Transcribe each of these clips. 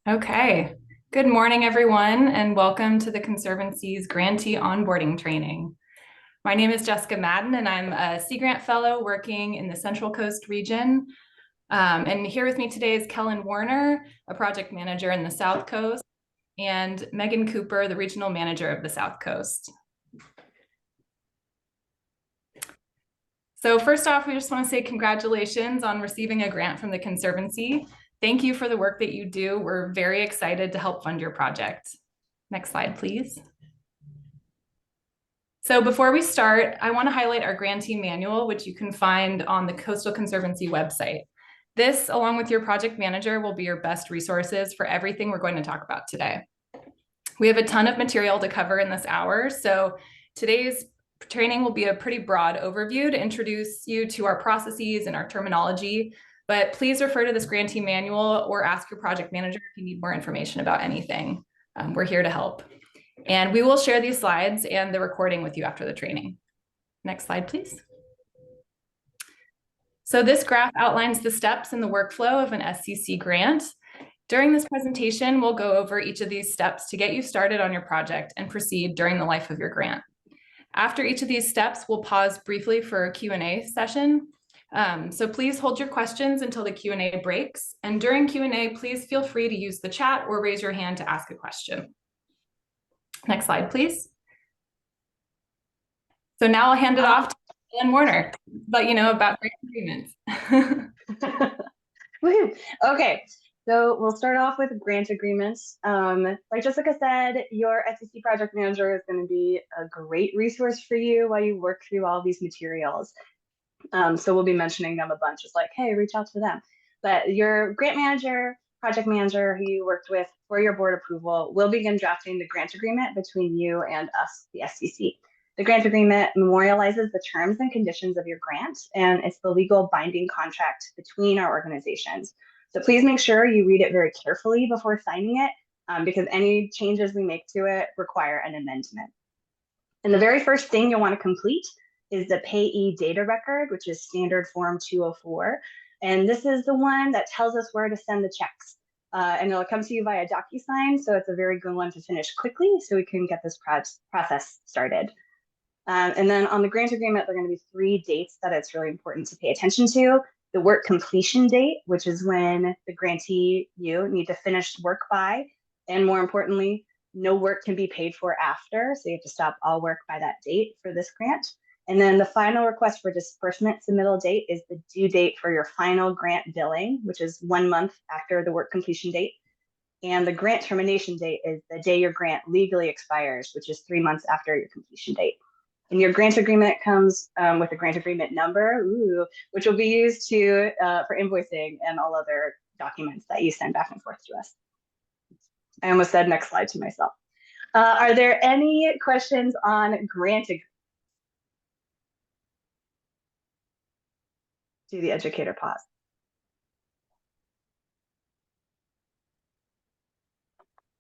Okay. Good morning, everyone, and welcome to the Conservancy's Grantee Onboarding Training. My name is Jessica Madden, and I'm a Sea Grant Fellow working in the Central Coast region. And here with me today is Kellen Warner, a project manager in the South Coast, and Megan Cooper, the regional manager of the South Coast. So first off, we just want to say congratulations on receiving a grant from the Conservancy. Thank you for the work that you do. We're very excited to help fund your project. Next slide, please. So before we start, I want to highlight our grantee manual, which you can find on the Coastal Conservancy website. This, along with your project manager, will be your best resources for everything we're going to talk about today. We have a ton of material to cover in this hour, so today's training will be a pretty broad overview to introduce you to our processes and our terminology, but please refer to this grantee manual or ask your project manager if you need more information about anything. We're here to help. And we will share these slides and the recording with you after the training. Next slide, please. So this graph outlines the steps in the workflow of an SCC grant. During this presentation, we'll go over each of these steps to get you started on your project and proceed during the life of your grant. After each of these steps, we'll pause briefly for a Q&A session. So please hold your questions until the Q&A breaks. And during Q&A, please feel free to use the chat or raise your hand to ask a question. Next slide, please. So now I'll hand it off to Ellen Warner, let you know about grant agreements. Woohoo. Okay, so we'll start off with grant agreements. Like Jessica said, your SEC project manager is going to be a great resource for you while you work through all these materials. So we'll be mentioning them a bunch. It's like, hey, reach out to them. But your grant manager, project manager who you worked with for your board approval will begin drafting the grant agreement between you and us, the SEC. The grant agreement memorializes the terms and conditions of your grant, and it's the legal binding contract between our organizations. So please make sure you read it very carefully before signing it, because any changes we make to it require an amendment. And the very first thing you'll want to complete is the payee data record, which is standard form 204. And this is the one that tells us where to send the checks. And it'll come to you via DocuSign, so it's a very good one to finish quickly so we can get this process started. And then on the grant agreement, there are going to be 3 dates that it's really important to pay attention to. The work completion date, which is when the grantee, you need to finish work by, and more importantly, no work can be paid for after, so you have to stop all work by that date for this grant. And then the final request for disbursement submittal date is the due date for your final grant billing, which is 1 month after the work completion date. And the grant termination date is the day your grant legally expires, which is 3 months after your completion date. And your grant agreement comes with a grant agreement number, which will be used for invoicing and all other documents that you send back and forth to us. I almost said next slide to myself. Are there any questions on grant agreement? Do the educator pause.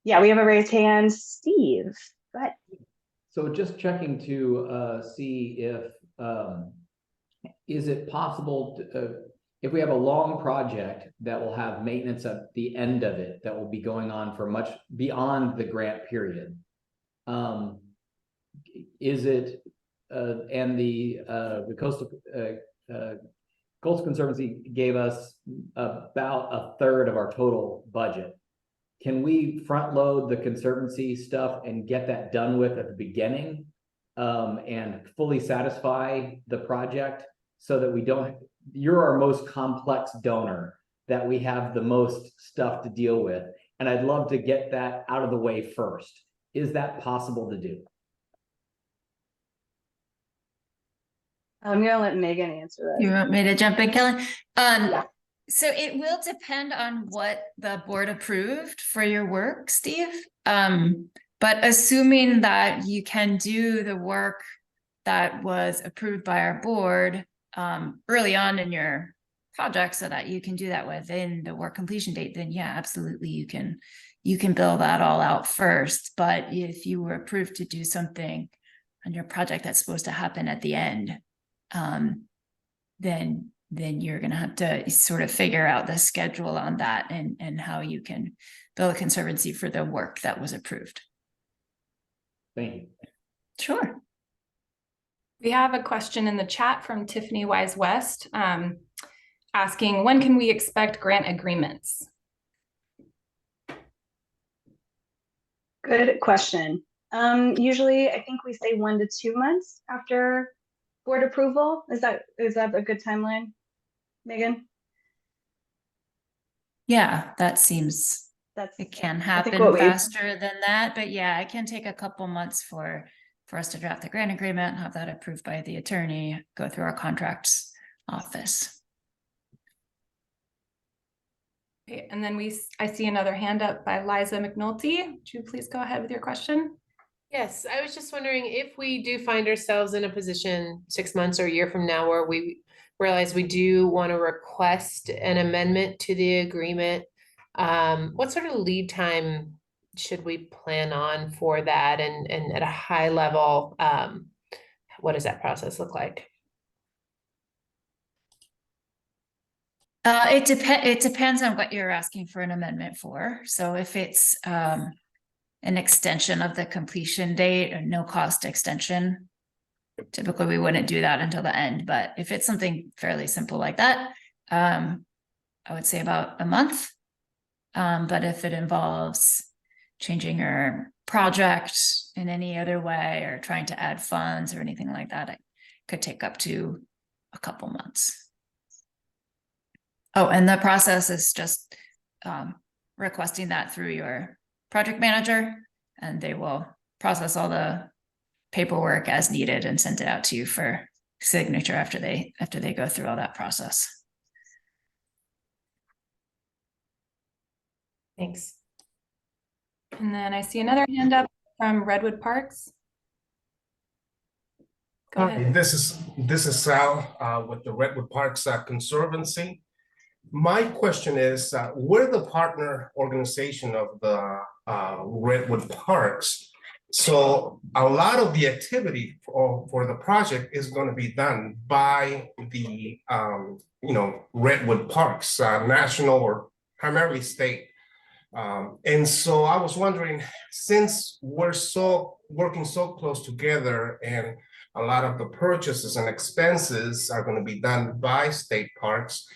Yeah, we have a raised hand. Steve, go ahead. So just checking to see if, is it possible to, if we have a long project that will have maintenance at the end of it, that will be going on for much beyond the grant period. Is it, and the Coastal Conservancy gave us about 1/3 of our total budget. Can we front load the Conservancy stuff and get that done with at the beginning and fully satisfy the project so that we don't, you're our most complex donor, that we have the most stuff to deal with. And I'd love to get that out of the way first. Is that possible to do? I'm gonna let Megan answer that. You want me to jump in, Kelly? Yeah. So it will depend on what the board approved for your work, Steve. But assuming that you can do the work that was approved by our board early on in your project so that you can do that within the work completion date, then yeah, absolutely you can bill that all out first. But if you were approved to do something on your project that's supposed to happen at the end, then you're going to have to sort of figure out the schedule on that and how you can bill the Conservancy for the work that was approved. Thank you. Sure. We have a question in the chat from Tiffany Wise West asking, when can we expect grant agreements? Good question. Usually I think we say 1 to 2 months after board approval. Is that a good timeline, Megan? Yeah, that seems it can happen faster than that, but yeah, it can take a couple months for us to draft the grant agreement, have that approved by the attorney, go through our contracts office. Okay, and then I see another hand up by Liza McNulty. Would you please go ahead with your question? Yes, I was just wondering if we do find ourselves in a position 6 months or a year from now where we realize we do want to request an amendment to the agreement, what sort of lead time should we plan on for that? And at a high level, what does that process look like? It depends on what you're asking for an amendment for. So if it's an extension of the completion date, a no cost extension, typically we wouldn't do that until the end. But if it's something fairly simple like that, I would say about a month. But if it involves changing your project in any other way or trying to add funds or anything like that, it could take up to a couple months. Oh, and the process is just requesting that through your project manager, and they will process all the paperwork as needed and send it out to you for signature after they go through all that process. Thanks. And then I see another hand up from Redwood Parks. Go ahead. This is Sal with the Redwood Parks Conservancy. My question is, we're the partner organization of the Redwood Parks. So a lot of the activity for the project is going to be done by the Redwood Parks, national or primarily state. And so I was wondering, since we're working so close together and a lot of the purchases and expenses are going to be done by state parks,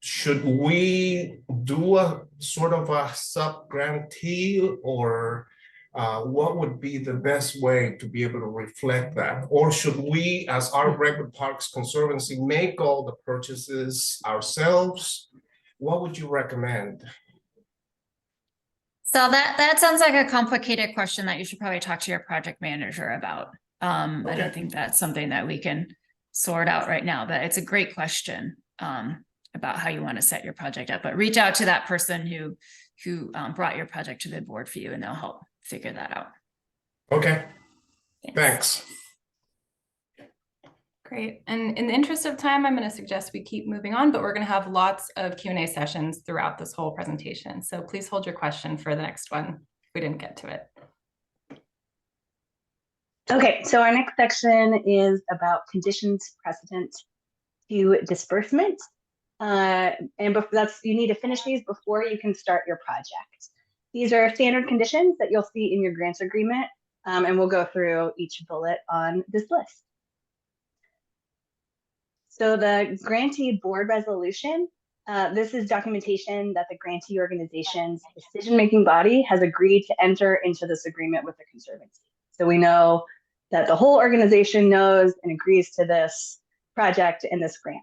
should we do a sort of a sub-grantee, or what would be the best way to be able to reflect that? Or should we, as our Redwood Parks Conservancy, make all the purchases ourselves? What would you recommend? So that sounds like a complicated question that you should probably talk to your project manager about. I don't think that's something that we can sort out right now, but it's a great question about how you want to set your project up. But reach out to that person who brought your project to the board for you, and they'll help figure that out. Okay, thanks. Great. And in the interest of time, I'm going to suggest we keep moving on, but we're going to have lots of Q&A sessions throughout this whole presentation. So please hold your question for the next one if we didn't get to it. Okay, so our next section is about conditions precedent to disbursement. And you need to finish these before you can start your project. These are standard conditions that you'll see in your grant agreement, and we'll go through each bullet on this list. So the grantee board resolution, this is documentation that the grantee organization's decision-making body has agreed to enter into this agreement with the Conservancy. So we know that the whole organization knows and agrees to this project and this grant.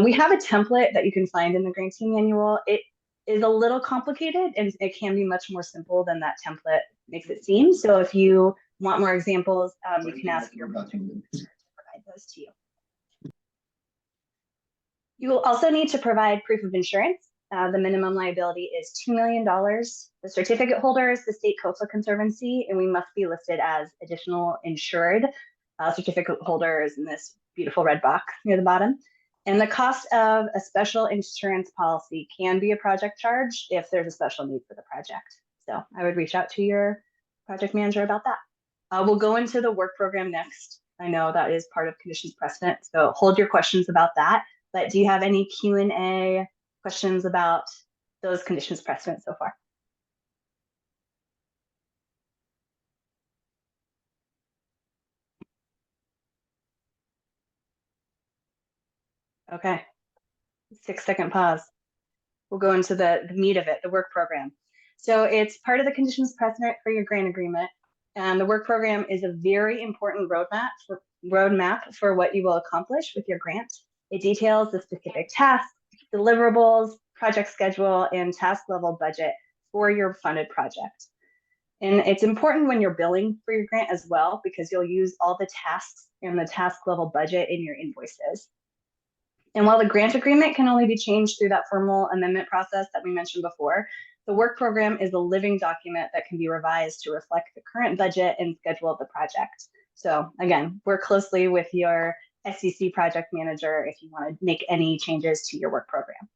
We have a template that you can find in the grantee manual. It is a little complicated, and it can be much more simple than that template makes it seem. So if you want more examples, you can ask your project manager to provide those to you. You will also need to provide proof of insurance. The minimum liability is $2 million. The certificate holder is the State Coastal Conservancy, and we must be listed as additional insured. Certificate holder is in this beautiful red box near the bottom. And the cost of a special insurance policy can be a project charge if there's a special need for the project. So I would reach out to your project manager about that. We'll go into the work program next. I know that is part of conditions precedent, so hold your questions about that. But do you have any Q&A questions about those conditions precedent so far? Okay, 6-second pause. We'll go into the meat of it, the work program. So it's part of the conditions precedent for your grant agreement. And the work program is a very important roadmap for what you will accomplish with your grant. It details the specific tasks, deliverables, project schedule, and task level budget for your funded project. And it's important when you're billing for your grant as well, because you'll use all the tasks and the task level budget in your invoices. And while the grant agreement can only be changed through that formal amendment process that we mentioned before, the work program is a living document that can be revised to reflect the current budget and schedule of the project. So again, work closely with your SCC project manager if you want to make any changes to your work program.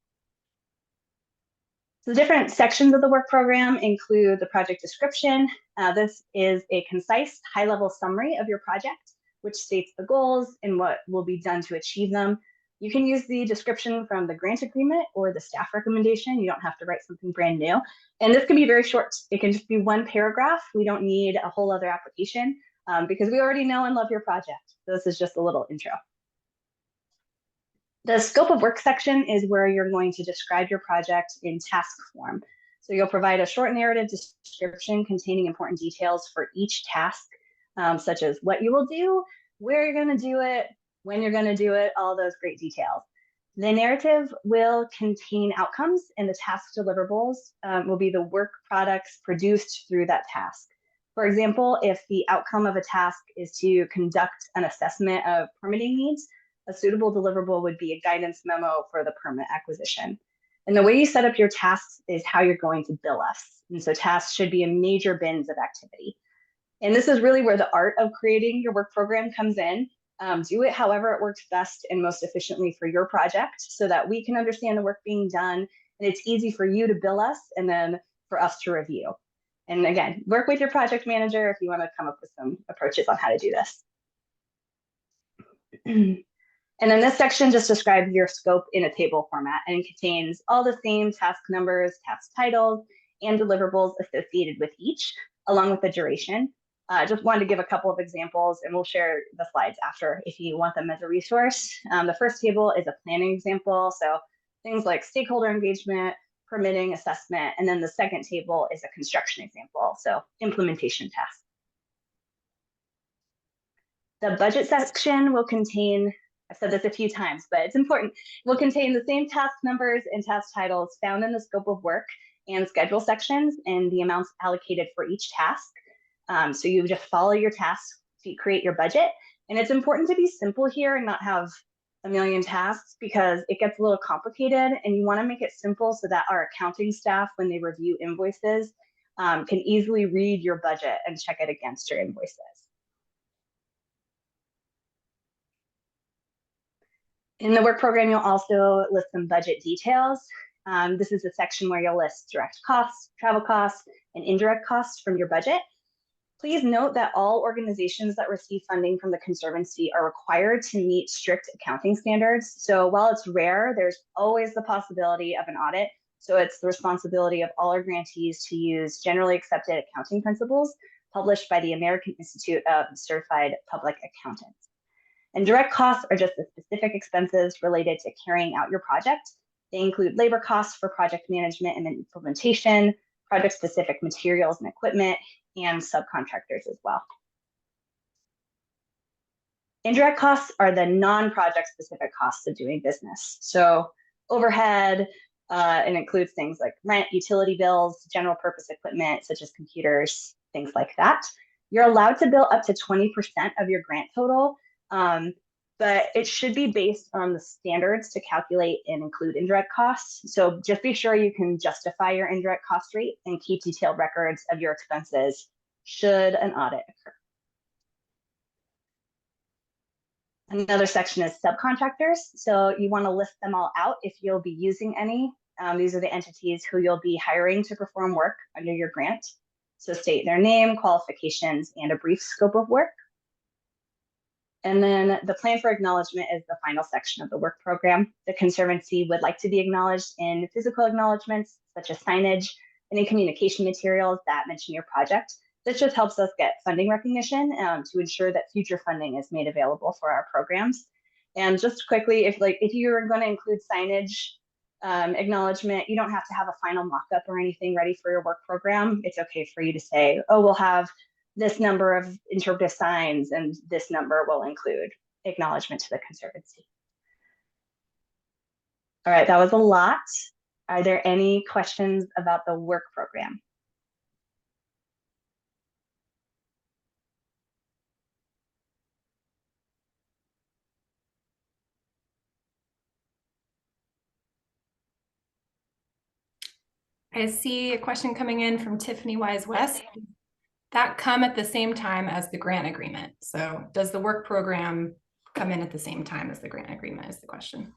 So the different sections of the work program include the project description. This is a concise, high-level summary of your project, which states the goals and what will be done to achieve them. You can use the description from the grant agreement or the staff recommendation. You don't have to write something brand new. And this can be very short. It can just be one paragraph. We don't need a whole other application because we already know and love your project. So this is just a little intro. The scope of work section is where you're going to describe your project in task form. So you'll provide a short narrative description containing important details for each task, such as what you will do, where you're going to do it, when you're going to do it, all those great details. The narrative will contain outcomes, and the task deliverables will be the work products produced through that task. For example, if the outcome of a task is to conduct an assessment of permitting needs, a suitable deliverable would be a guidance memo for the permit acquisition. And the way you set up your tasks is how you're going to bill us. And so tasks should be in major bins of activity. And this is really where the art of creating your work program comes in. Do it however it works best and most efficiently for your project so that we can understand the work being done and it's easy for you to bill us and then for us to review. And again, work with your project manager if you want to come up with some approaches on how to do this. And then this section just describes your scope in a table format and contains all the same task numbers, task titles, and deliverables associated with each, along with the duration. Just wanted to give a couple of examples, and we'll share the slides after if you want them as a resource. The first table is a planning example, so things like stakeholder engagement, permitting, assessment, and then the second table is a construction example, so implementation tasks. The budget section will contain, I've said this a few times, but it's important, will contain the same task numbers and task titles found in the scope of work and schedule sections and the amounts allocated for each task. So you just follow your tasks to create your budget. And it's important to be simple here and not have a million tasks because it gets a little complicated, and you want to make it simple so that our accounting staff, when they review invoices, can easily read your budget and check it against your invoices. In the work program, you'll also list some budget details. This is the section where you'll list direct costs, travel costs, and indirect costs from your budget. Please note that all organizations that receive funding from the Conservancy are required to meet strict accounting standards. So while it's rare, there's always the possibility of an audit. So it's the responsibility of all our grantees to use generally accepted accounting principles published by the American Institute of Certified Public Accountants. And direct costs are just the specific expenses related to carrying out your project. They include labor costs for project management and implementation, project-specific materials and equipment, and subcontractors as well. Indirect costs are the non-project specific costs of doing business. So overhead, and includes things like rent, utility bills, general purpose equipment, such as computers, things like that. You're allowed to bill up to 20% of your grant total, but it should be based on the standards to calculate and include indirect costs. So just be sure you can justify your indirect cost rate and keep detailed records of your expenses should an audit occur. Another section is subcontractors. So you want to list them all out if you'll be using any. These are the entities who you'll be hiring to perform work under your grant. So state their name, qualifications, and a brief scope of work. And then the plan for acknowledgement is the final section of the work program. The Conservancy would like to be acknowledged in physical acknowledgements, such as signage, and in communication materials that mention your project. This just helps us get funding recognition to ensure that future funding is made available for our programs. And just quickly, if you're going to include signage acknowledgement, you don't have to have a final mock-up or anything ready for your work program. It's okay for you to say, oh, we'll have this number of interpretive signs and this number will include acknowledgement to the Conservancy. All right, that was a lot. Are there any questions about the work program? I see a question coming in from Tiffany Wise West. That come at the same time as the grant agreement. So does the work program come in at the same time as the grant agreement is the question.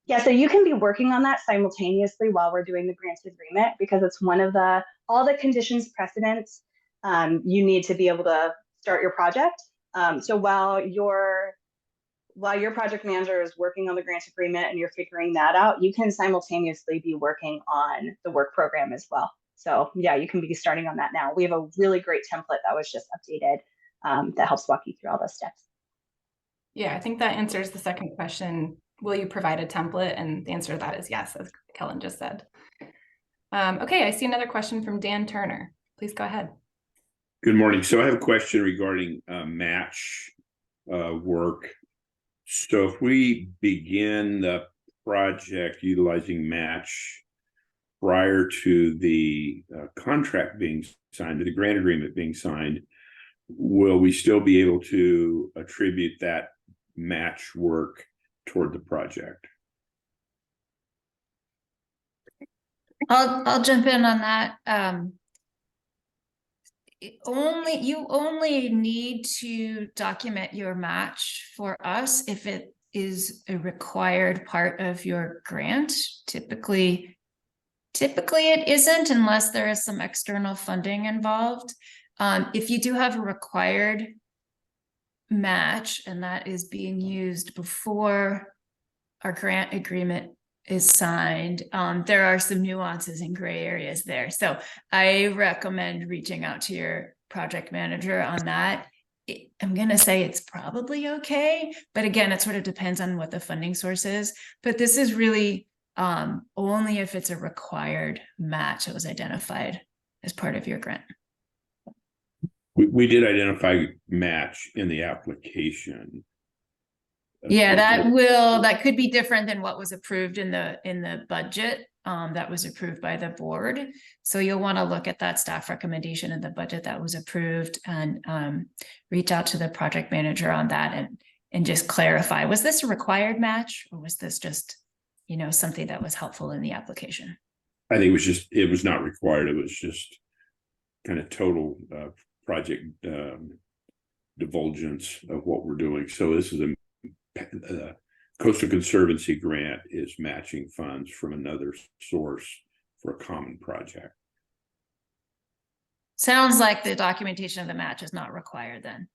Yeah, so you can be working on that simultaneously while we're doing the grant agreement, because it's one of all the conditions precedents you need to be able to start your project. So while your project manager is working on the grant agreement and you're figuring that out, you can simultaneously be working on the work program as well. So yeah, you can be starting on that now. We have a really great template that was just updated that helps walk you through all those steps. Yeah, I think that answers the second question. Will you provide a template? And the answer to that is yes, as Kellen just said. Okay, I see another question from Dan Turner. Please go ahead. Good morning. So I have a question regarding match work. So if we begin the project utilizing match prior to the contract being signed, or the grant agreement being signed, will we still be able to attribute that match work toward the project? I'll jump in on that. You only need to document your match for us if it is a required part of your grant. Typically it isn't, unless there is some external funding involved. If you do have a required match and that is being used before our grant agreement is signed, there are some nuances and gray areas there. So I recommend reaching out to your project manager on that. I'm going to say it's probably okay, but again, it sort of depends on what the funding source is. But this is really only if it's a required match that was identified as part of your grant. We did identify match in the application. Yeah, that could be different than what was approved in the budget that was approved by the board. So you'll want to look at that staff recommendation in the budget that was approved and reach out to the project manager on that and just clarify, was this a required match or was this just, something that was helpful in the application? I think it was not required. It was just kind of total project divulgence of what we're doing. So this is a Coastal Conservancy grant is matching funds from another source for a common project. Sounds like the documentation of the match is not required then.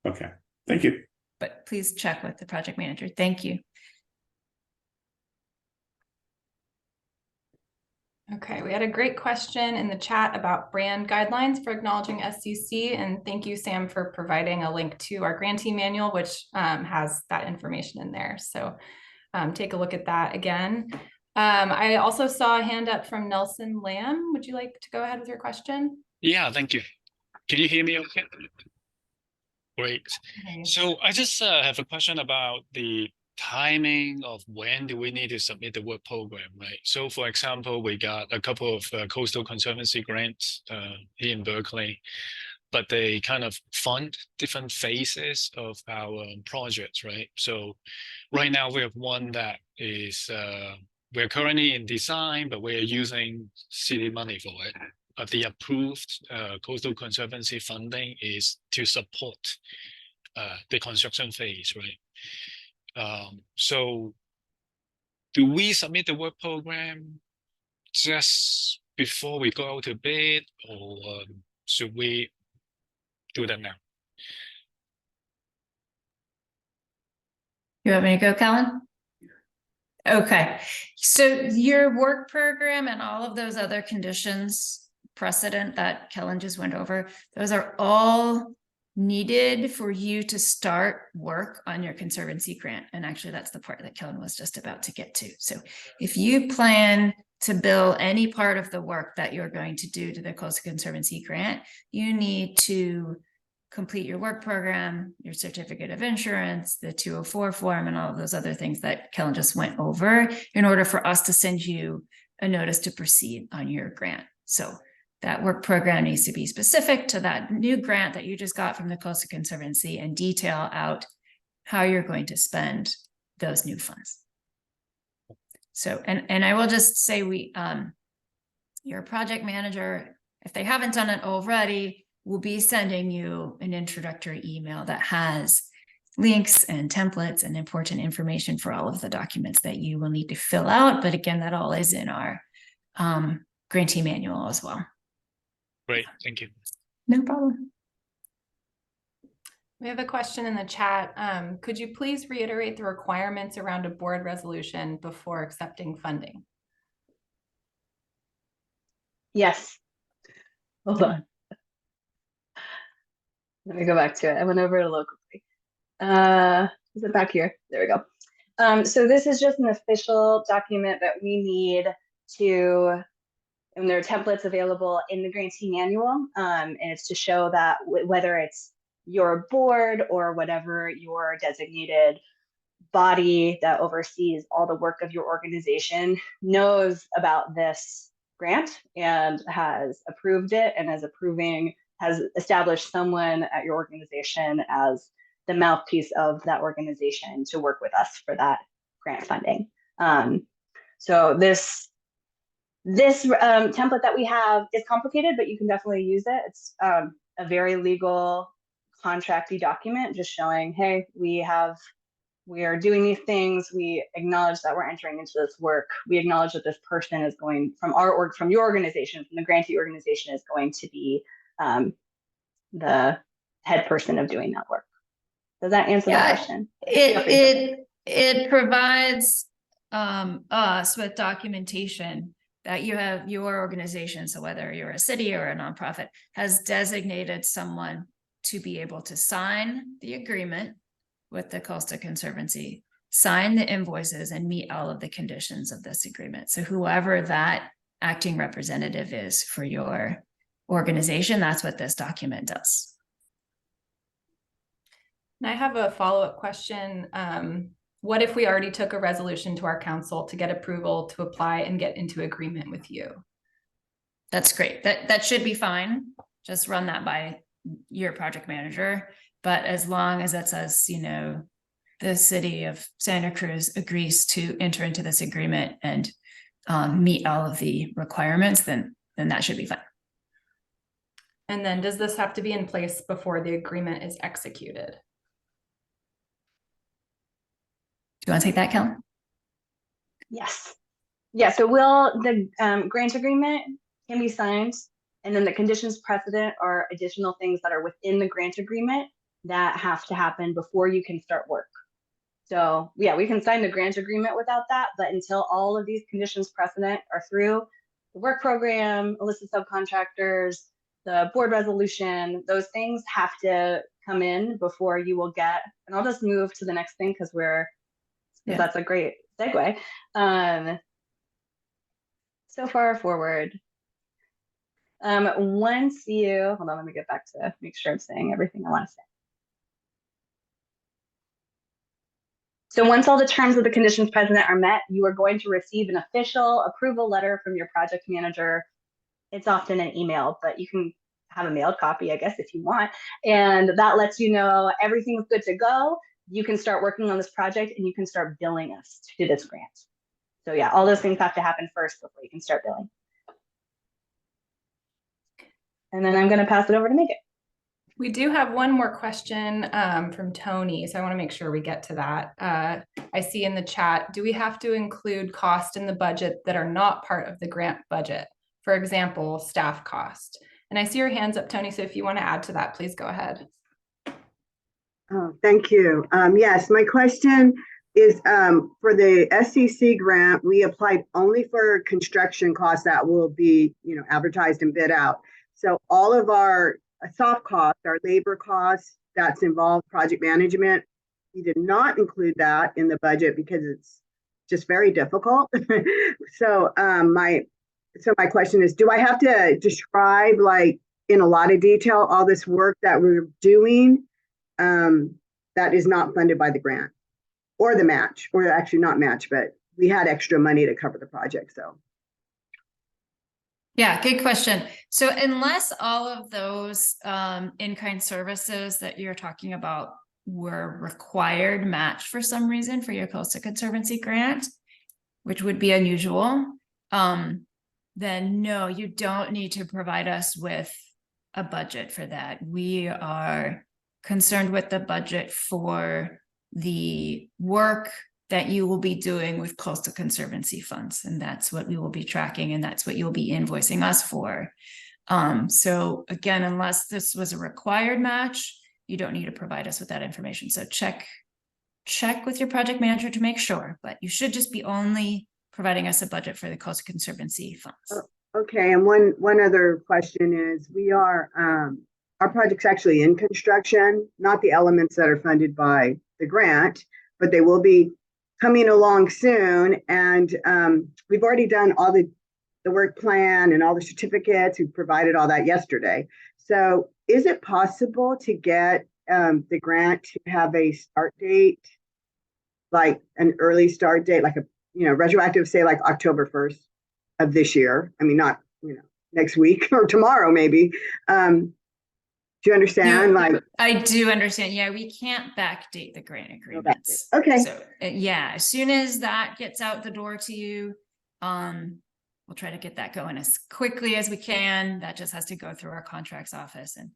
Okay, thank you. But please check with the project manager. Thank you. Okay, we had a great question in the chat about brand guidelines for acknowledging SCC, and thank you, Sam, for providing a link to our grantee manual, which has that information in there. So take a look at that again. I also saw a hand up from Nelson Lamb. Would you like to go ahead with your question? Yeah, thank you. Can you hear me okay? Great. Okay. So I just have a question about the timing of when do we need to submit the work program, right? So for example, we got a couple of Coastal Conservancy grants here in Berkeley, but they kind of fund different phases of our projects, right? So right now we have one that is, we're currently in design, but we're using city money for it. But the approved Coastal Conservancy funding is to support the construction phase, right? So do we submit the work program just before we go out to bid, or should we do that now? You want me to go, Kellen? Okay, so your work program and all of those other conditions precedent that Kellen just went over, those are all needed for you to start work on your Conservancy grant. And actually, that's the part that Kellen was just about to get to. So if you plan to bill any part of the work that you're going to do to the Coastal Conservancy grant, you need to complete your work program, your certificate of insurance, the 204 form, and all of those other things that Kellen just went over in order for us to send you a notice to proceed on your grant. So that work program needs to be specific to that new grant that you just got from the Coastal Conservancy and detail out how you're going to spend those new funds. So, and I will just say your project manager, if they haven't done it already, will be sending you an introductory email that has links and templates and important information for all of the documents that you will need to fill out. But again, that all is in our grantee manual as well. Great, thank you. No problem. We have a question in the chat. Could you please reiterate the requirements around a board resolution before accepting funding? Yes. Hold on. Let me go back to it. I went over it a little quickly. Is it back here? There we go. So this is just an official document that we need to, and there are templates available in the grantee manual, and it's to show that whether it's your board or whatever your designated body that oversees all the work of your organization knows about this grant and has approved it and has established someone at your organization as the mouthpiece of that organization to work with us for that grant funding. So this template that we have is complicated, but you can definitely use it. It's a very legal contracty document just showing, hey, we are doing these things. We acknowledge that we're entering into this work. We acknowledge that this person is going from your organization, from the grantee organization, is going to be the head person of doing that work. Does that answer that question? It provides us with documentation that you have your organization, so whether you're a city or a nonprofit, has designated someone to be able to sign the agreement with the Coastal Conservancy, sign the invoices, and meet all of the conditions of this agreement. So whoever that acting representative is for your organization, that's what this document does. And I have a follow-up question. What if we already took a resolution to our council to get approval to apply and get into agreement with you? That's great. That should be fine. Just run that by your project manager. But as long as it says, the city of Santa Cruz agrees to enter into this agreement and meet all of the requirements, then that should be fine. And then does this have to be in place before the agreement is executed? Do you want to take that, Kellen? Yes. Yeah, so the grant agreement can be signed, and then the conditions precedent are additional things that are within the grant agreement that have to happen before you can start work. So yeah, we can sign the grant agreement without that, but until all of these conditions precedent are through, the work program, a list of subcontractors, the board resolution, those things have to come in before you will get, and I'll just move to the next thing because that's a great segue. So far forward. Once you, hold on, let me get back to make sure I'm saying everything I want to say. So once all the terms of the conditions precedent are met, you are going to receive an official approval letter from your project manager. It's often an email, but you can have a mailed copy, I guess, if you want. And that lets you know everything's good to go. You can start working on this project and you can start billing us to this grant. So yeah, all those things have to happen first before you can start billing. And then I'm going to pass it over to Megan. We do have one more question from Tony, so I want to make sure we get to that. I see in the chat, do we have to include cost in the budget that are not part of the grant budget? For example, staff cost. And I see your hands up, Tony, so if you want to add to that, please go ahead. Oh, thank you. Yes, my question is for the SCC grant, we applied only for construction costs that will be, advertised and bid out. So all of our soft cost, our labor costs that's involved project management. We did not include that in the budget because it's just very difficult. So my question is, do I have to describe like in a lot of detail all this work that we're doing that is not funded by the grant or the match, or actually not match, but we had extra money to cover the project. So Yeah, good question. So unless all of those in-kind services that you're talking about were required match for some reason for your Coastal Conservancy grant, which would be unusual, then no, you don't need to provide us with a budget for that. We are concerned with the budget for the work that you will be doing with Coastal Conservancy funds. And that's what we will be tracking, and that's what you'll be invoicing us for. So again, unless this was a required match, you don't need to provide us with that information. So check with your project manager to make sure, but you should just be only providing us a budget for the Coastal Conservancy funds. Okay, and one other question is, we are our project's actually in construction, not the elements that are funded by the grant, but they will be coming along soon. And we've already done all the work plan and all the certificates. We provided all that yesterday. So is it possible to get the grant to have a start date, like an early start date, like a, retroactive, say like October 1st of this year? I mean, not, next week or tomorrow, maybe. Do you understand? No, I do understand. Yeah, we can't backdate the grant agreements. Okay. So yeah, as soon as that gets out the door to you, we'll try to get that going as quickly as we can. That just has to go through our contracts office and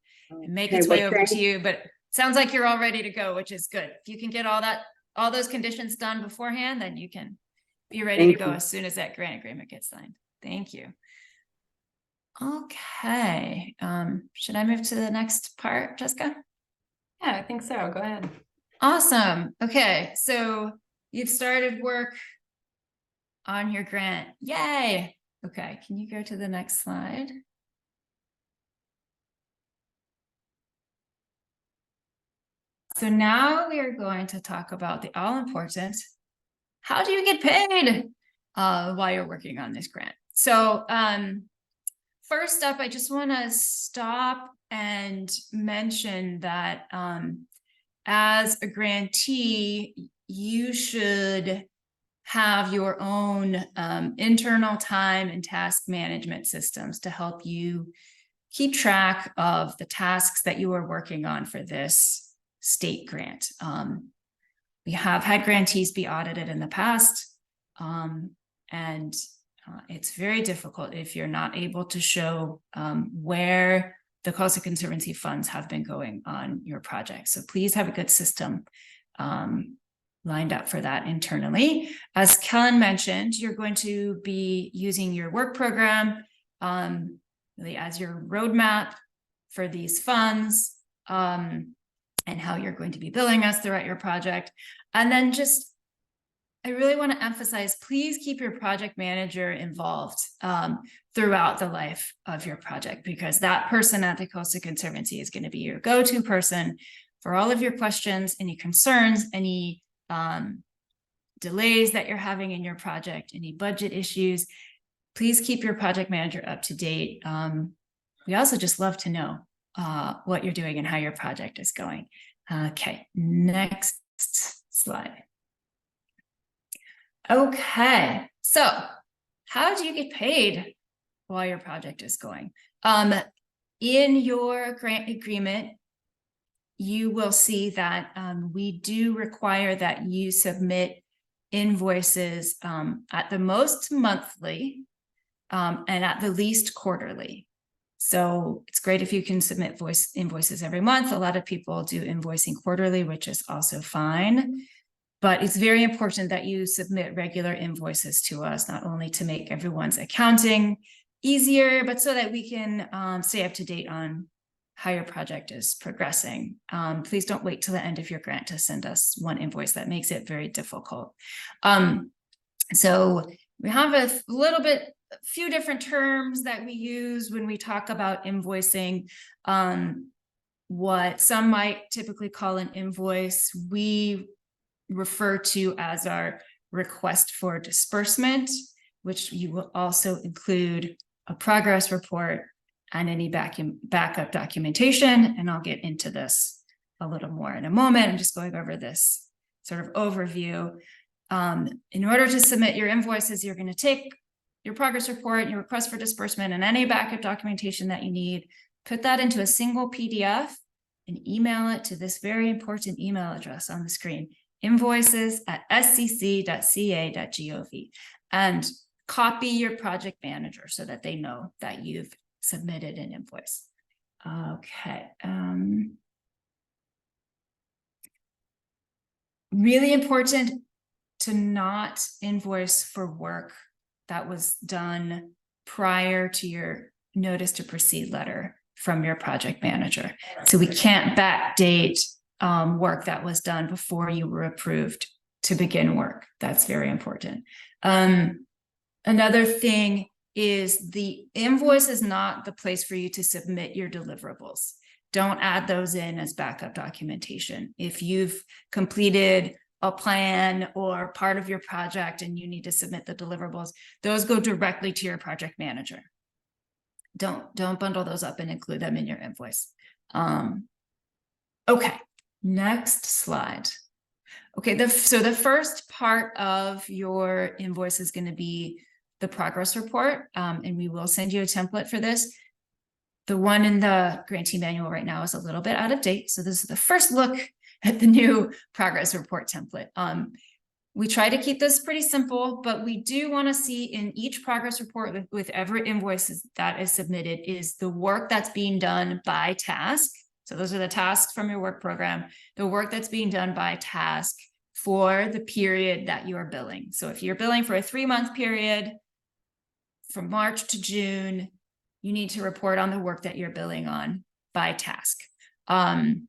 make its way over to you. But it sounds like you're all ready to go, which is good. If you can get all those conditions done beforehand, then you can be ready to go as soon as that grant agreement gets signed. Thank you. Okay. Should I move to the next part, Jessica? Yeah, I think so. Go ahead. Awesome. Okay. So you've started work on your grant. Yay. Okay. Can you go to the next slide? So now we are going to talk about the all important, how do you get paid while you're working on this grant? So, first up, I just want to stop and mention that as a grantee, you should have your own internal time and task management systems to help you keep track of the tasks that you are working on for this state grant. We have had grantees be audited in the past, and it's very difficult if you're not able to show where the Coastal Conservancy funds have been going on your project. So please have a good system lined up for that internally. As Kellen mentioned, you're going to be using your work program really as your roadmap for these funds and how you're going to be billing us throughout your project. And then I really want to emphasize, please keep your project manager involved throughout the life of your project, because that person at the Coastal Conservancy is going to be your go-to person for all of your questions, any concerns, any delays that you're having in your project, any budget issues. Please keep your project manager up to date. We also just love to know what you're doing and how your project is going. Okay, next slide. Okay, so how do you get paid while your project is going? In your grant agreement, you will see that we do require that you submit invoices at the most monthly and at the least quarterly. So it's great if you can submit invoices every month. A lot of people do invoicing quarterly, which is also fine. But it's very important that you submit regular invoices to us, not only to make everyone's accounting easier, but so that we can stay up to date on how your project is progressing. Please don't wait till the end of your grant to send us one invoice. That makes it very difficult. So we have a little bit few different terms that we use when we talk about invoicing. What some might typically call an invoice, we refer to as our request for disbursement, which you will also include a progress report and any backup documentation. And I'll get into this a little more in a moment. I'm just going over this sort of overview. In order to submit your invoices, you're going to take your progress report, your request for disbursement, and any backup documentation that you need, put that into a single PDF and email it to this very important email address on the screen, invoices@scc.ca.gov, and copy your project manager so that they know that you've submitted an invoice. Okay. Really important to not invoice for work that was done prior to your notice to proceed letter from your project manager. So we can't backdate work that was done before you were approved to begin work. That's very important. Another thing is the invoice is not the place for you to submit your deliverables. Don't add those in as backup documentation. If you've completed a plan or part of your project and you need to submit the deliverables, those go directly to your project manager. Don't bundle those up and include them in your invoice. Okay, next slide. Okay, so the first part of your invoice is going to be the progress report, and we will send you a template for this. The one in the grantee manual right now is a little bit out of date, so this is the first look at the new progress report template. We try to keep this pretty simple, but we do want to see in each progress report with every invoice that is submitted is the work that's being done by task. So those are the tasks from your work program, the work that's being done by task for the period that you are billing. So if you're billing for a 3-month period from March to June, you need to report on the work that you're billing on by task. And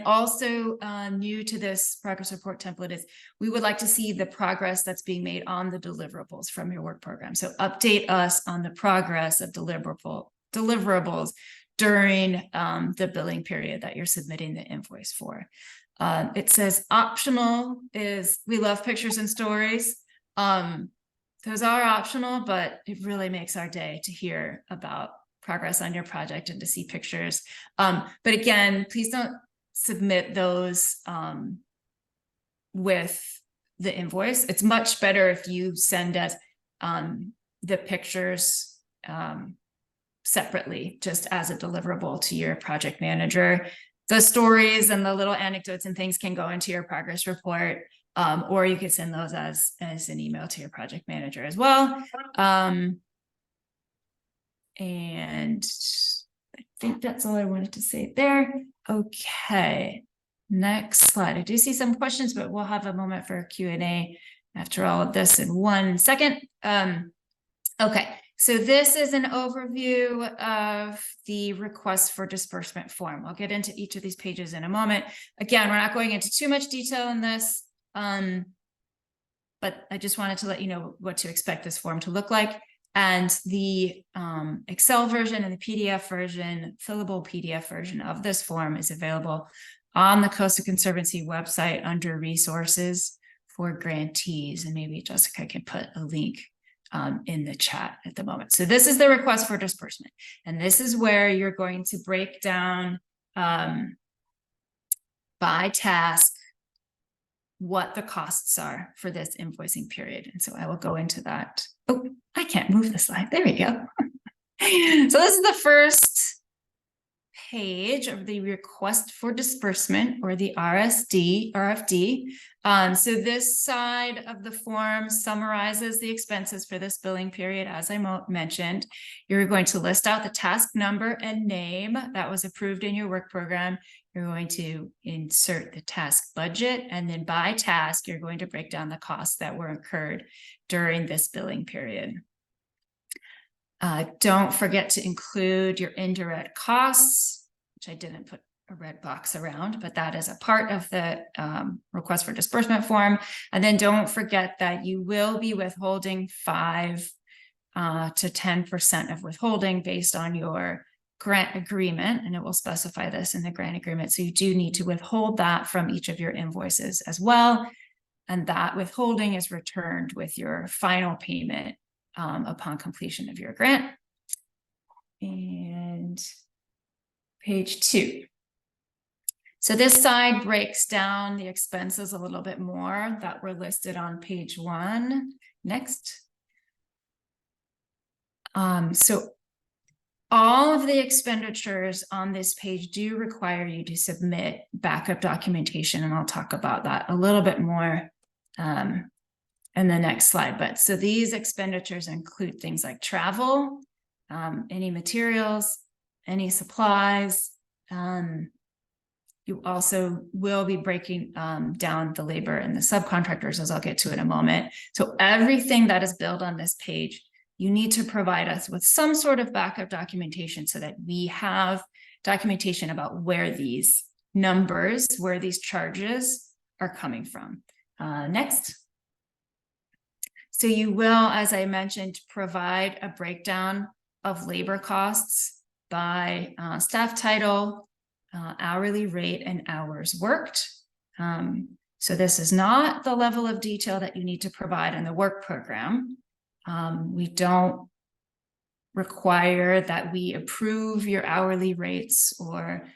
also new to this progress report template is we would like to see the progress that's being made on the deliverables from your work program. So update us on the progress of deliverables during the billing period that you're submitting the invoice for. It says optional is we love pictures and stories. Those are optional, but it really makes our day to hear about progress on your project and to see pictures. But again, please don't submit those with the invoice. It's much better if you send us the pictures separately, just as a deliverable to your project manager. The stories and the little anecdotes and things can go into your progress report, or you could send those as an email to your project manager as well. And I think that's all I wanted to say there. Okay, next slide. I do see some questions, but we'll have a moment for Q&A after all of this in 1 second. Okay, so this is an overview of the request for disbursement form. I'll get into each of these pages in a moment. Again, we're not going into too much detail in this, but I just wanted to let you know what to expect this form to look like. And the Excel version and the PDF version, fillable PDF version of this form is available on the Coastal Conservancy website under resources for grantees. And maybe Jessica can put a link in the chat at the moment. So this is the request for disbursement. And this is where you're going to break down by task what the costs are for this invoicing period. And so I will go into that. Oh, I can't move the slide. There we go. So this is the first page of the request for disbursement, or the RFD. So this side of the form summarizes the expenses for this billing period. As I mentioned, you're going to list out the task number and name that was approved in your work program. You're going to insert the task budget, and then by task, you're going to break down the costs that were incurred during this billing period. Don't forget to include your indirect costs, which I didn't put a red box around, but that is a part of the request for disbursement form. And then don't forget that you will be withholding 5 to 10% of withholding based on your grant agreement, and it will specify this in the grant agreement. So you do need to withhold that from each of your invoices as well. And that withholding is returned with your final payment upon completion of your grant. And page 2. So this side breaks down the expenses a little bit more that were listed on page 1. Next. So all of the expenditures on this page do require you to submit backup documentation, and I'll talk about that a little bit more in the next slide. But so these expenditures include things like travel, any materials, any supplies. You also will be breaking down the labor and the subcontractors, as I'll get to in a moment. So everything that is billed on this page, you need to provide us with some sort of backup documentation so that we have documentation about where these numbers, where these charges are coming from. Next. So you will, as I mentioned, provide a breakdown of labor costs by staff title, hourly rate, and hours worked. So this is not the level of detail that you need to provide in the work program. We don't require that we approve your hourly rates or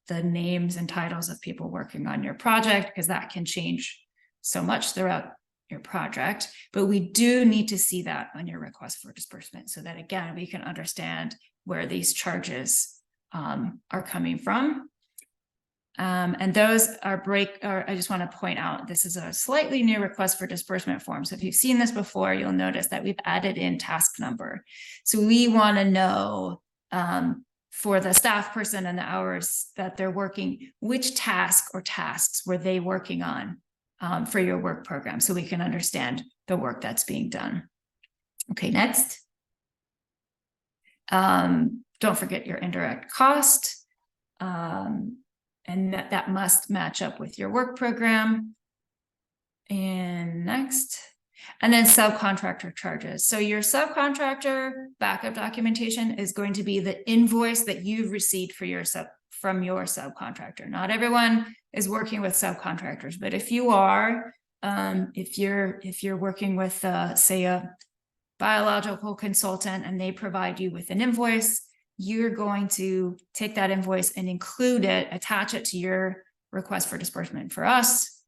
the names and titles of people working on your project, because that can change so much throughout your project. But we do need to see that on your request for disbursement so that, again, we can understand where these charges are coming from. And those are I just want to point out, this is a slightly new request for disbursement form. So if you've seen this before, you'll notice that we've added in task number. So we want to know for the staff person and the hours that they're working, which task or tasks were they working on for your work program, so we can understand the work that's being done. Okay, next. Don't forget your indirect cost. And that must match up with your work program. And next. And then subcontractor charges. So your subcontractor backup documentation is going to be the invoice that you've received for from your subcontractor. Not everyone is working with subcontractors, but if you are, if you're working with say a biological consultant and they provide you with an invoice, you're going to take that invoice and include it, attach it to your request for disbursement for us,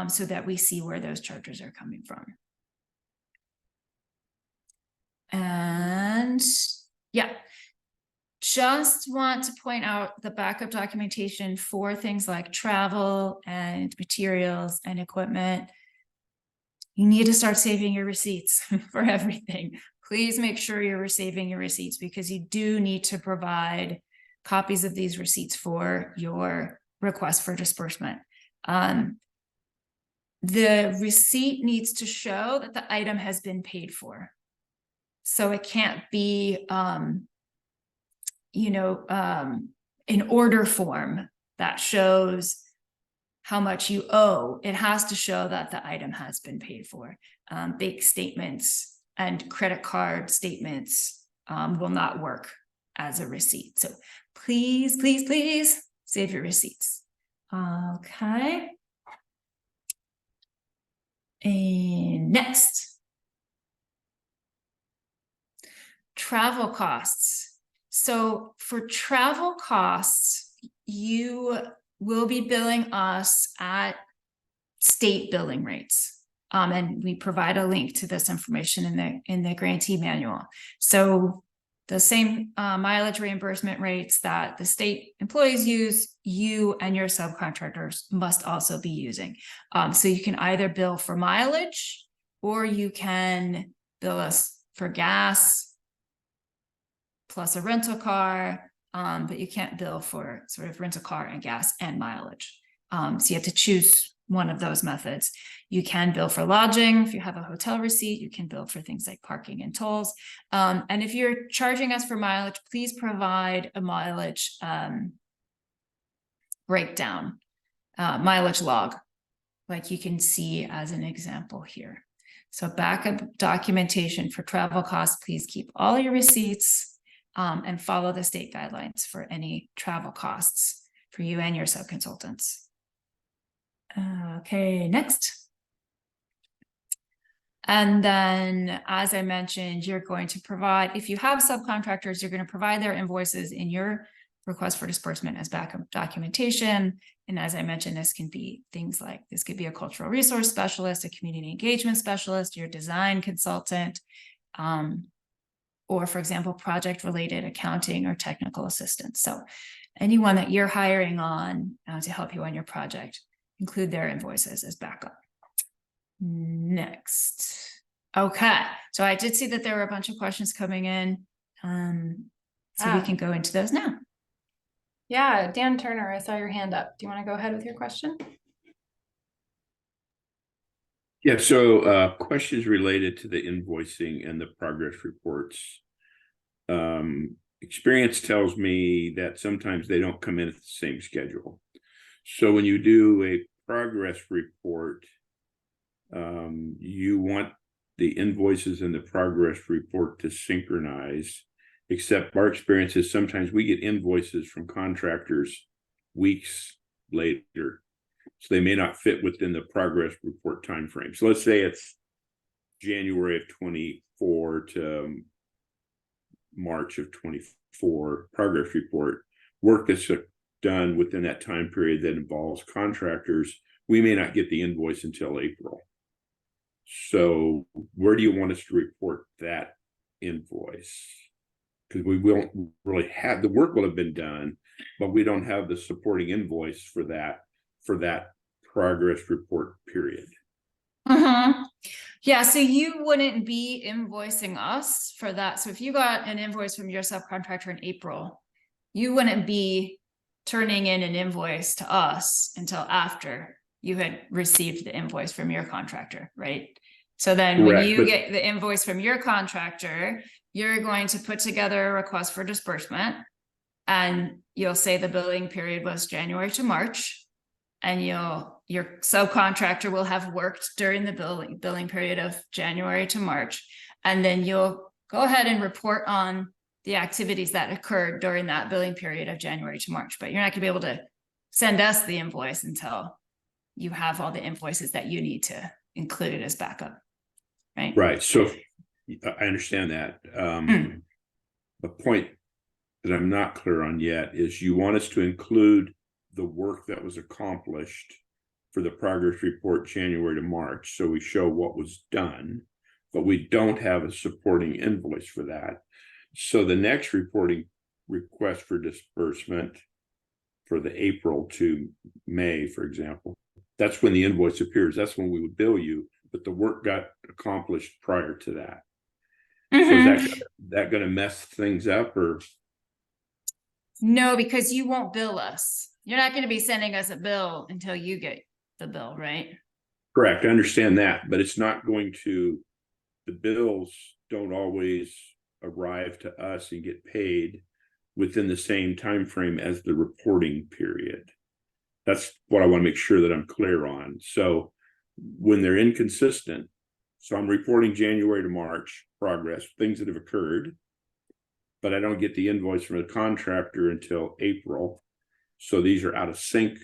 so that we see where those charges are coming from. And yeah, just want to point out the backup documentation for things like travel and materials and equipment. You need to start saving your receipts for everything. Please make sure you're saving your receipts, because you do need to provide copies of these receipts for your request for disbursement. The receipt needs to show that the item has been paid for. So it can't be, an order form that shows how much you owe. It has to show that the item has been paid for. Bank statements and credit card statements will not work as a receipt. So please, please, please save your receipts. Okay. And next. Travel costs. So for travel costs, you will be billing us at state billing rates. And we provide a link to this information in the grantee manual. So the same mileage reimbursement rates that the state employees use, you and your subcontractors must also be using. So you can either bill for mileage, or you can bill us for gas plus a rental car, but you can't bill for sort of rental car and gas and mileage. So you have to choose one of those methods. You can bill for lodging. If you have a hotel receipt, you can bill for things like parking and tolls. And if you're charging us for mileage, please provide a mileage breakdown, mileage log, like you can see as an example here. So backup documentation for travel costs, please keep all your receipts and follow the state guidelines for any travel costs for you and your sub-consultants. Okay, next. And then, as I mentioned, you're going to provide, if you have subcontractors, you're going to provide their invoices in your request for disbursement as backup documentation. And as I mentioned, this can be things like, this could be a cultural resource specialist, a community engagement specialist, your design consultant, or for example, project-related accounting or technical assistance. So anyone that you're hiring on to help you on your project, include their invoices as backup. Next. Okay, so I did see that there were a bunch of questions coming in. So we can go into those now. Yeah, Dan Turner, I saw your hand up. Do you want to go ahead with your question? Yeah, so questions related to the invoicing and the progress reports. Experience tells me that sometimes they don't come in at the same schedule. So when you do a progress report, you want the invoices and the progress report to synchronize, except our experience is sometimes we get invoices from contractors weeks later. So they may not fit within the progress report timeframe. So let's say it's January of 24 to March of 24 progress report. Work that's done within that time period that involves contractors, we may not get the invoice until April. So where do you want us to report that invoice? Because we won't really have, the work will have been done, but we don't have the supporting invoice for that progress report period. Yeah, so you wouldn't be invoicing us for that. So if you got an invoice from your subcontractor in April, you wouldn't be turning in an invoice to us until after you had received the invoice from your contractor, right? So then when you get the invoice from your contractor, you're going to put together a request for disbursement, and you'll say the billing period was January to March, and your subcontractor will have worked during the billing period of January to March, and then you'll go ahead and report on the activities that occurred during that billing period of January to March. But you're not going to be able to send us the invoice until you have all the invoices that you need to include it as backup, right? Right. So I understand that. The point that I'm not clear on yet is you want us to include the work that was accomplished for the progress report January to March. So we show what was done, but we don't have a supporting invoice for that. So the next reporting request for disbursement for the April to May, for example, that's when the invoice appears. That's when we would bill you, but the work got accomplished prior to that. So is that going to mess things up, or? No, because you won't bill us. You're not going to be sending us a bill until you get the bill, right? Correct. I understand that, but it's not going to, the bills don't always arrive to us and get paid within the same time frame as the reporting period. That's what I want to make sure that I'm clear on. So when they're inconsistent, so I'm reporting January to March progress, things that have occurred, but I don't get the invoice from the contractor until April. So these are out of sync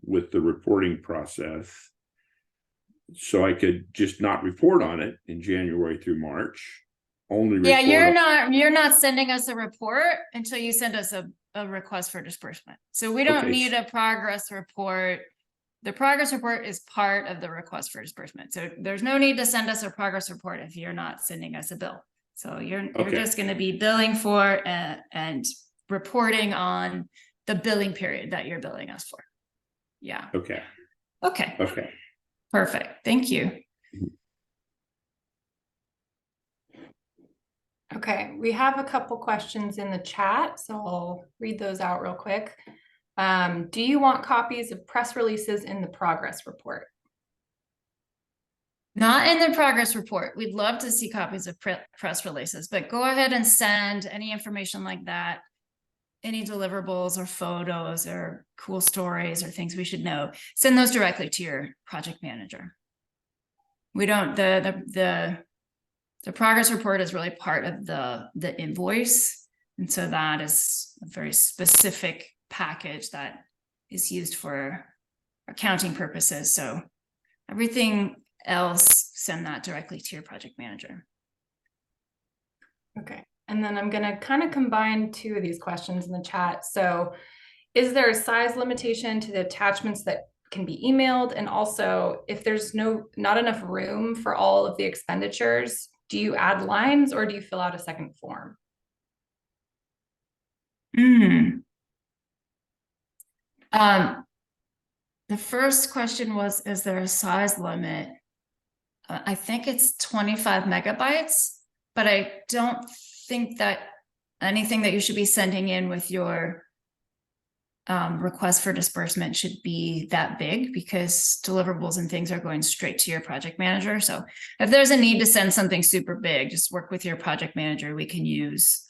with the reporting process. So I could just not report on it in January through March. Yeah, you're not sending us a report until you send us a request for disbursement. So we don't need a progress report. The progress report is part of the request for disbursement. So there's no need to send us a progress report if you're not sending us a bill. So you're just going to be billing for and reporting on the billing period that you're billing us for. Yeah. Okay. Perfect. Thank you. Okay, we have a couple questions in the chat, so I'll read those out real quick. Do you want copies of press releases in the progress report? Not in the progress report. We'd love to see copies of press releases, but go ahead and send any information like that any deliverables or photos or cool stories or things we should know, send those directly to your project manager. We don't, the progress report is really part of the invoice. And so that is a very specific package that is used for accounting purposes. So everything else, send that directly to your project manager. Okay. And then I'm going to kind of combine two of these questions in the chat. So is there a size limitation to the attachments that can be emailed? And also, if there's not enough room for all of the expenditures, do you add lines or do you fill out a second form? The first question was, is there a size limit? I think it's 25 megabytes, but I don't think that anything that you should be sending in with your request for disbursement should be that big, because deliverables and things are going straight to your project manager. So if there's a need to send something super big, just work with your project manager. We can use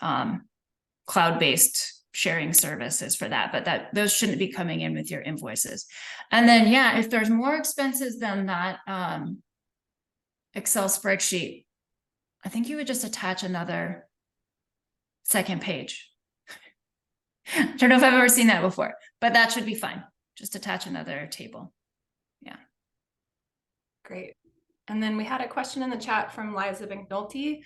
cloud-based sharing services for that, but those shouldn't be coming in with your invoices. And then, yeah, if there's more expenses than that Excel spreadsheet, I think you would just attach another second page. I don't know if I've ever seen that before, but that should be fine. Just attach another table. Yeah. Great. And then we had a question in the chat from Liza McNulty.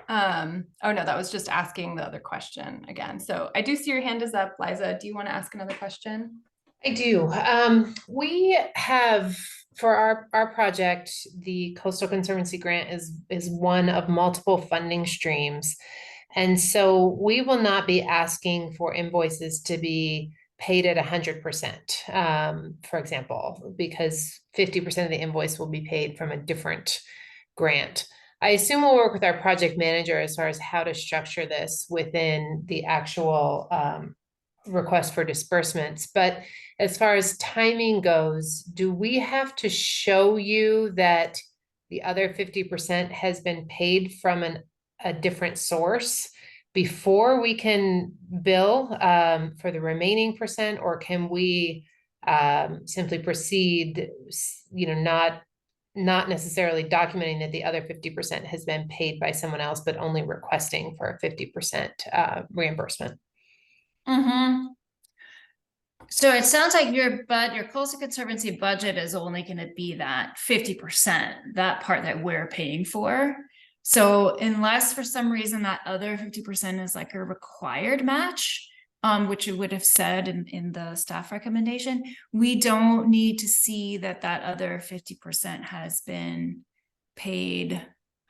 Oh no, that was just asking the other question again. So I do see your hand is up, Liza. Do you want to ask another question? I do. We have, for our project, the Coastal Conservancy grant is one of multiple funding streams. And so we will not be asking for invoices to be paid at 100%, for example, because 50% of the invoice will be paid from a different grant. I assume we'll work with our project manager as far as how to structure this within the actual request for disbursements. But as far as timing goes, do we have to show you that the other 50% has been paid from a different source before we can bill for the remaining percent, or can we simply proceed, not necessarily documenting that the other 50% has been paid by someone else, but only requesting for a 50% reimbursement? Mm-hmm. So it sounds like your Coastal Conservancy budget is only going to be that 50%, that part that we're paying for. So unless for some reason that other 50% is like a required match, which it would have said in the staff recommendation, we don't need to see that other 50% has been paid,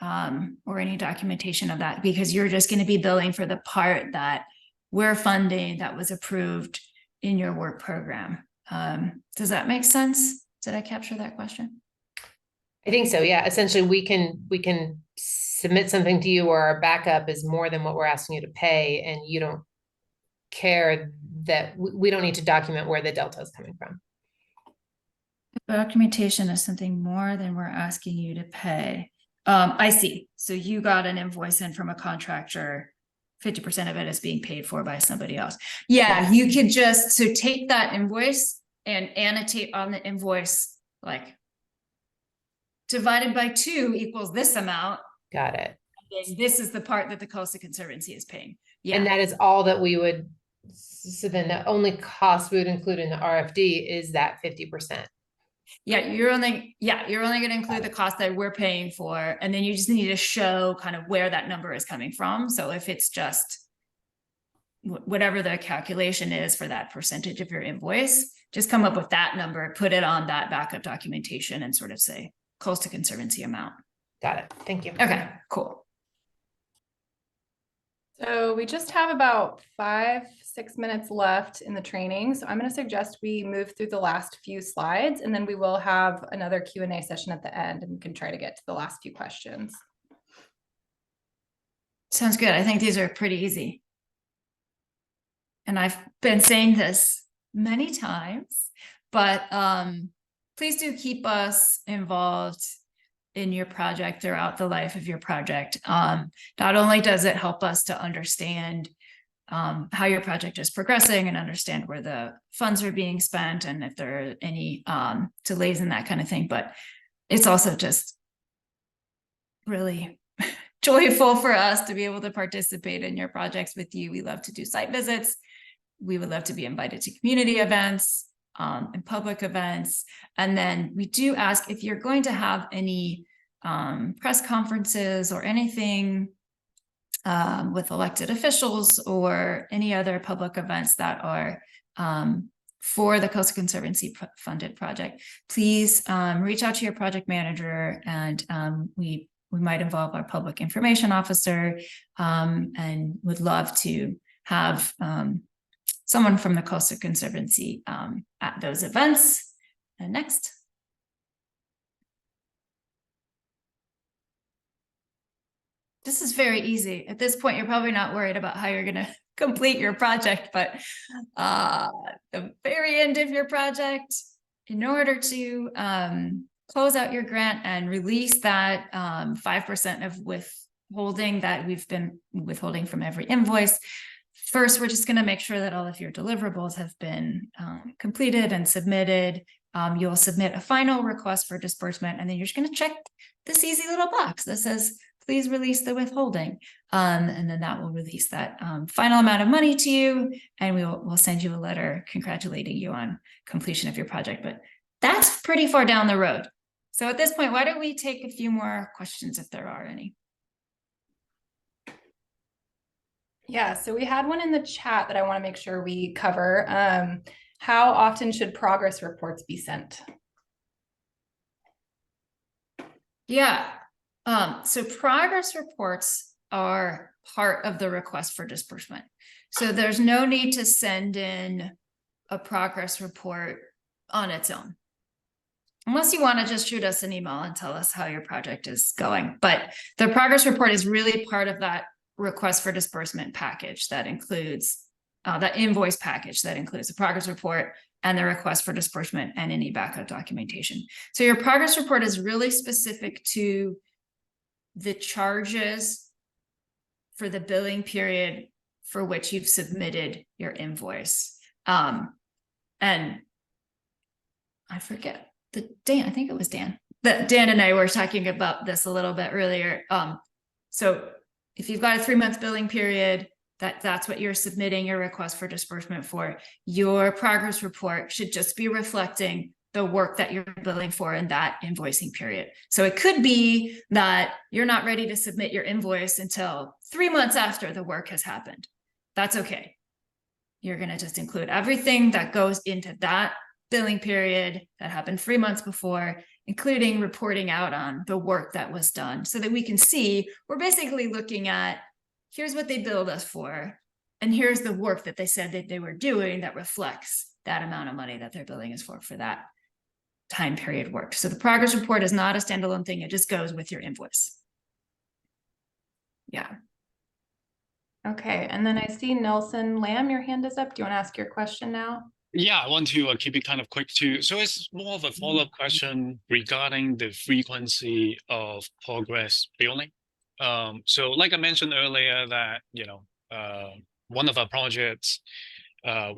or any documentation of that, because you're just going to be billing for the part that we're funding that was approved in your work program. Does that make sense? Did I capture that question? I think so. Yeah. Essentially, we can submit something to you, or our backup is more than what we're asking you to pay, and you don't care that we don't need to document where the delta is coming from. Documentation is something more than we're asking you to pay. I see. So you got an invoice in from a contractor. 50% of it is being paid for by somebody else. Yeah, you can just take that invoice and annotate on the invoice, like divided by 2 equals this amount. Got it. And this is the part that the Coastal Conservancy is paying. Yeah. And that is all that we would, so then the only cost we would include in the RFD is that 50%. Yeah, you're only going to include the cost that we're paying for, and then you just need to show kind of where that number is coming from. So if it's just whatever the calculation is for that percentage of your invoice, just come up with that number, put it on that backup documentation, and sort of say Coastal Conservancy amount. Got it. Thank you. Okay, cool. So we just have about 5-6 minutes left in the training. So I'm going to suggest we move through the last few slides, and then we will have another Q&A session at the end, and we can try to get to the last few questions. Sounds good. I think these are pretty easy. And I've been saying this many times, but please do keep us involved in your project throughout the life of your project. Not only does it help us to understand how your project is progressing and understand where the funds are being spent and if there are any delays and that kind of thing. But it's also just really joyful for us to be able to participate in your projects with you. We love to do site visits. We would love to be invited to community events and public events. And then we do ask if you're going to have any press conferences or anything with elected officials or any other public events that are for the Coastal Conservancy funded project, please reach out to your project manager, and we might involve our public information officer, and would love to have someone from the Coastal Conservancy at those events. And next. This is very easy. At this point, you're probably not worried about how you're going to complete your project, but the very end of your project, in order to close out your grant and release that 5% of withholding that we've been withholding from every invoice, first, we're just going to make sure that all of your deliverables have been completed and submitted. You'll submit a final request for disbursement, and then you're just going to check this easy little box that says, please release the withholding. And then that will release that final amount of money to you, and we'll send you a letter congratulating you on completion of your project. But that's pretty far down the road. So at this point, why don't we take a few more questions if there are any? Yeah, so we had one in the chat that I want to make sure we cover. How often should progress reports be sent? Yeah. So progress reports are part of the request for disbursement. So there's no need to send in a progress report on its own, unless you want to just shoot us an email and tell us how your project is going. But the progress report is really part of that request for disbursement package that includes that invoice package that includes the progress report and the request for disbursement and any backup documentation. So your progress report is really specific to the charges for the billing period for which you've submitted your invoice. And I forget I think it was Dan and I were talking about this a little bit earlier. So if you've got a 3-month billing period, that's what you're submitting your request for disbursement for, your progress report should just be reflecting the work that you're billing for in that invoicing period. So it could be that you're not ready to submit your invoice until 3 months after the work has happened. That's okay. You're going to just include everything that goes into that billing period that happened 3 months before, including reporting out on the work that was done, so that we can see we're basically looking at, here's what they billed us for, and here's the work that they said that they were doing that reflects that amount of money that they're billing us for that time period worked. So the progress report is not a standalone thing. It just goes with your invoice. Yeah. Okay. And then I see Nelson Lamb, your hand is up. Do you want to ask your question now? Yeah, I want to keep it kind of quick too. So it's more of a follow-up question regarding the frequency of progress billing. So like I mentioned earlier that, one of our projects,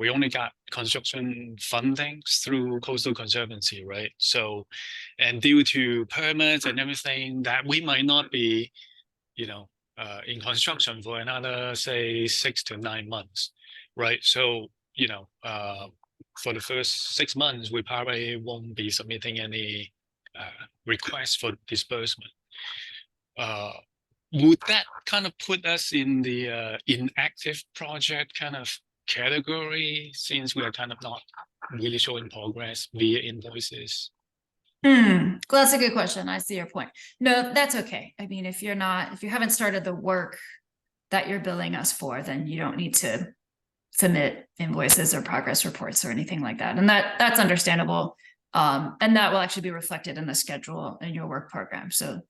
we only got construction funding through Coastal Conservancy, right? So, and due to permits and everything, that we might not be, in construction for another, say, 6 to 9 months, right? So, for the first 6 months, we probably won't be submitting any requests for disbursement. Would that kind of put us in the inactive project kind of category, since we are kind of not really showing progress via invoices? Well, that's a good question. I see your point. No, that's okay. I mean, if you haven't started the work that you're billing us for, then you don't need to submit invoices or progress reports or anything like that. And that's understandable. And that will actually be reflected in the schedule in your work program. So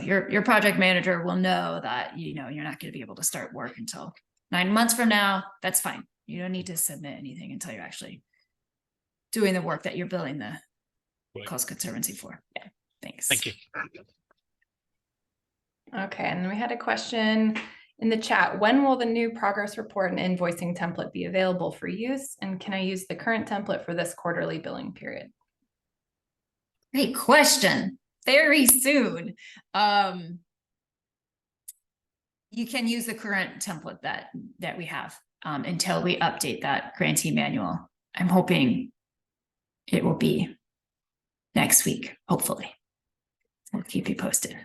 your project manager will know that, you're not going to be able to start work until 9 months from now. That's fine. You don't need to submit anything until you're actually doing the work that you're billing the Coastal Conservancy for. Yeah. Thanks. Thank you. Okay. And we had a question. In the chat, when will the new progress report and invoicing template be available for use? And can I use the current template for this quarterly billing period? Great question. Very soon. You can use the current template that we have until we update that grantee manual. I'm hoping it will be next week, hopefully. We'll keep you posted.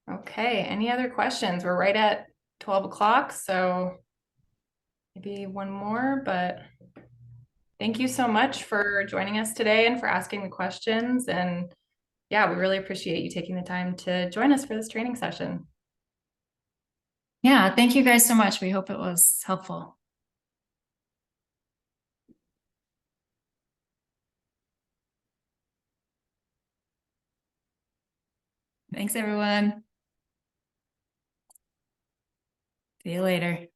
Okay, any other questions? We're right at 12 o'clock, so maybe one more, but thank you so much for joining us today and for asking the questions. And yeah, we really appreciate you taking the time to join us for this training session. Yeah, thank you guys so much. We hope it was helpful. Thanks, everyone. See you later.